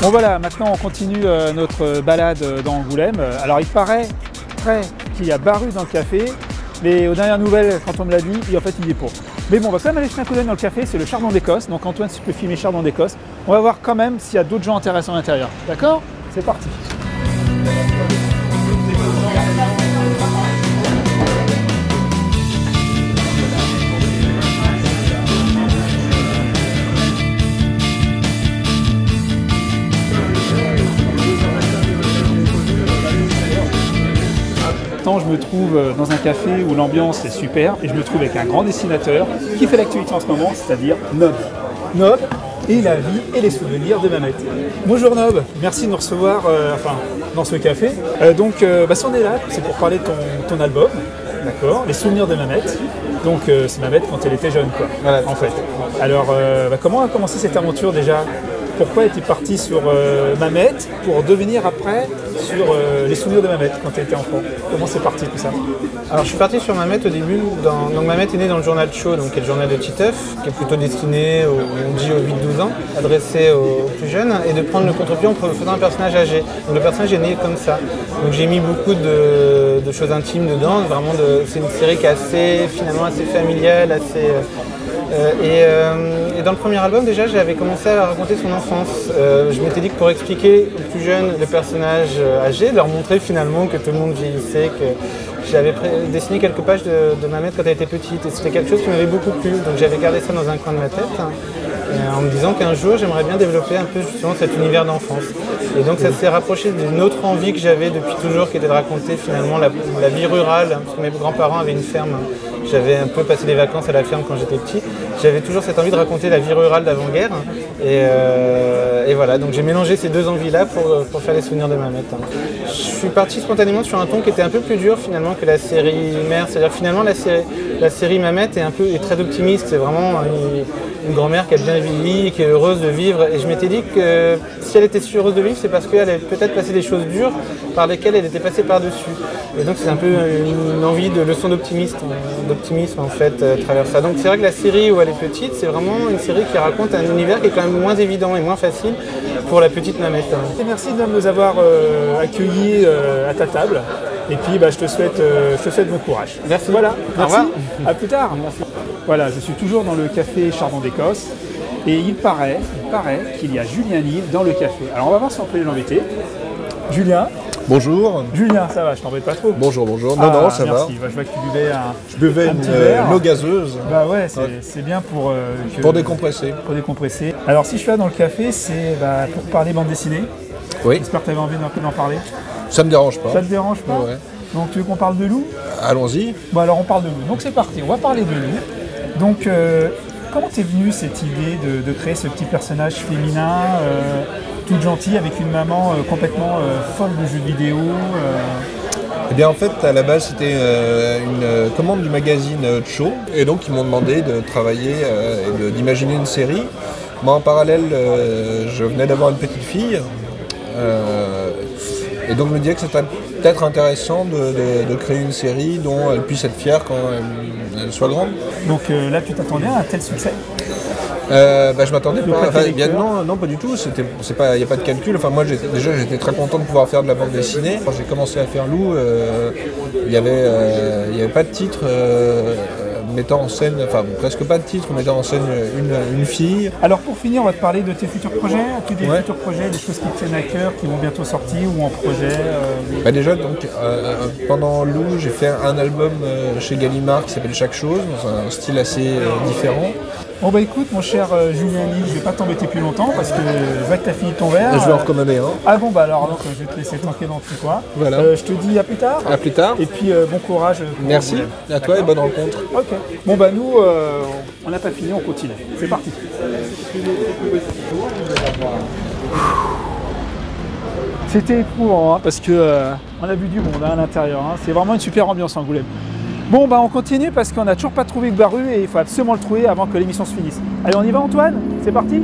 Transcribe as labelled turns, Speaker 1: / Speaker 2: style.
Speaker 1: Bon voilà, maintenant on continue notre balade dans Angoulême. Alors il paraît qu'il y a Baru dans le café, mais aux dernières nouvelles, quand on me l'a dit, en fait il y est pas. Mais bon, on va quand même aller jeter un coup d'œil dans le café, c'est le Chardon d'Écosse. Donc Antoine, si tu peux filmer Chardon d'Écosse, on va voir quand même s'il y a d'autres gens intéressants à l'intérieur. D'accord? C'est parti. Je me trouve dans un café où l'ambiance est super et je me trouve avec un grand dessinateur qui fait l'actualité en ce moment, c'est-à-dire Nob. Nob et la vie et les souvenirs de Mamet. Bonjour Nob, merci de nous recevoir dans ce café. Si on est là, c'est pour parler de ton album, d'accord, les souvenirs de Mamet. Donc c'est Mamet quand elle était jeune, quoi, voilà, en fait. Alors comment a commencé cette aventure déjà? Pourquoi es-tu parti sur Mamet pour devenir après sur les souvenirs de Mamet quand tu étais enfant? Comment c'est parti tout ça?
Speaker 2: Alors je suis parti sur Mamet au début, donc Mamet est né dans le journal Chaud, donc qui est le journal de Titeuf, qui est plutôt destiné on dit aux 8-12 ans, adressé aux plus jeunes, et de prendre le contre-pied en faisant un personnage âgé. Donc le personnage est né comme ça. Donc j'ai mis beaucoup de choses intimes dedans, vraiment c'est une série qui est finalement assez familiale, assez... Et dans le premier album, déjà, j'avais commencé à raconter son enfance. Je m'étais dit que pour expliquer aux plus jeunes le personnage âgé, de leur montrer finalement que tout le monde vieillissait, que j'avais dessiné quelques pages de Mamet quand elle était petite. Et c'était quelque chose qui m'avait beaucoup plu. Donc j'avais gardé ça dans un coin de ma tête, en me disant qu'un jour, j'aimerais bien développer un peu justement cet univers d'enfance. Et donc ça s'est rapproché d'une autre envie que j'avais depuis toujours, qui était de raconter finalement la vie rurale, parce que mes grands-parents avaient une ferme. J'avais un peu passé les vacances à la ferme quand j'étais petit. J'avais toujours cette envie de raconter la vie rurale d'avant-guerre. Et voilà, donc j'ai mélangé ces deux envies-là pour faire les souvenirs de Mamet. Je suis parti spontanément sur un ton qui était un peu plus dur finalement que la série mère. C'est-à-dire finalement la série Mamet est très optimiste. C'est vraiment une grand-mère qui a bien vieilli et qui est heureuse de vivre. Et je m'étais dit que si elle était si heureuse de vivre, c'est parce qu'elle avait peut-être passé des choses dures par lesquelles elle était passée par-dessus. Et donc c'est un peu une envie de leçon d'optimisme en fait à travers ça. Donc c'est vrai que la série où elle est petite, c'est vraiment une série qui raconte un univers qui est quand même moins évident et moins facile pour la petite Mamet.
Speaker 1: Et merci de nous avoir accueillis à ta table. Et puis je te souhaite bon courage.
Speaker 2: Merci.
Speaker 1: Voilà, merci.
Speaker 2: Au revoir.
Speaker 1: À plus tard. Merci. Voilà, je suis toujours dans le café Chardon d'Écosse. Et il paraît qu'il y a Julien Nive dans le café. Alors on va voir si on peut l'inviter. Julien.
Speaker 3: Bonjour.
Speaker 1: Julien, ça va, je t'embête pas trop.
Speaker 3: Bonjour. Non, ça
Speaker 1: merci.
Speaker 3: va.
Speaker 1: Je vois que tu buvais
Speaker 3: Je buvais une eau gazeuse.
Speaker 1: Bah ouais, c'est bien pour
Speaker 3: décompresser.
Speaker 1: Pour décompresser. Alors si je suis là dans le café, c'est pour parler bande dessinée.
Speaker 3: Oui.
Speaker 1: J'espère que tu avais envie d'en parler.
Speaker 3: Ça me dérange pas.
Speaker 1: Ça te dérange pas?
Speaker 3: Ouais.
Speaker 1: Donc tu veux qu'on parle de loup?
Speaker 3: Allons-y.
Speaker 1: Bon alors on parle de loup. Donc c'est parti, on va parler de loup. Donc comment t'es venue cette idée de créer ce petit personnage féminin toute gentille avec une maman complètement folle de jeux vidéo
Speaker 3: Eh bien en fait à la base c'était une commande du magazine Cho et donc ils m'ont demandé de travailler et d'imaginer une série. Moi en parallèle je venais d'avoir une petite fille et donc je me disais que c'était peut-être intéressant de créer une série dont elle puisse être fière quand elle soit grande.
Speaker 1: Donc là tu t'attendais à un tel succès?
Speaker 3: Je m'attendais pas. Non, pas du tout. Il n'y a pas de calcul. Enfin, moi, j'étais très content de pouvoir faire de la bande dessinée. Quand j'ai commencé à faire Lou, il n'y avait pas de titre mettant en scène, enfin presque pas de titre mettant en scène une fille.
Speaker 1: Alors pour finir, on va te parler de tes futurs projets. As-tu des futurs projets, des choses qui te tiennent à cœur, qui vont bientôt sortir ou en projet
Speaker 3: Déjà, donc, pendant Lou, j'ai fait un album chez Gallimard qui s'appelle Chaque chose, dans un style assez différent.
Speaker 1: Bon écoute mon cher Julien Nive, je vais pas t'embêter plus longtemps parce que je vois que tu as fini ton verre.
Speaker 3: Je vais en recommander un.
Speaker 1: Ah bon alors donc je vais te laisser tranquille dans tout quoi.
Speaker 3: Voilà.
Speaker 1: Je te dis à plus tard.
Speaker 3: À plus tard.
Speaker 1: Et puis bon courage.
Speaker 3: Merci à toi et bonne rencontre.
Speaker 1: Ok. Bon nous on n'a pas fini, on continue. C'est parti. C'était éprouvant parce que on a vu du monde à l'intérieur. C'est vraiment une super ambiance Angoulême. Bon on continue parce qu'on n'a toujours pas trouvé Baru et il faut absolument le trouver avant que l'émission se finisse. Allez on y va Antoine? C'est parti?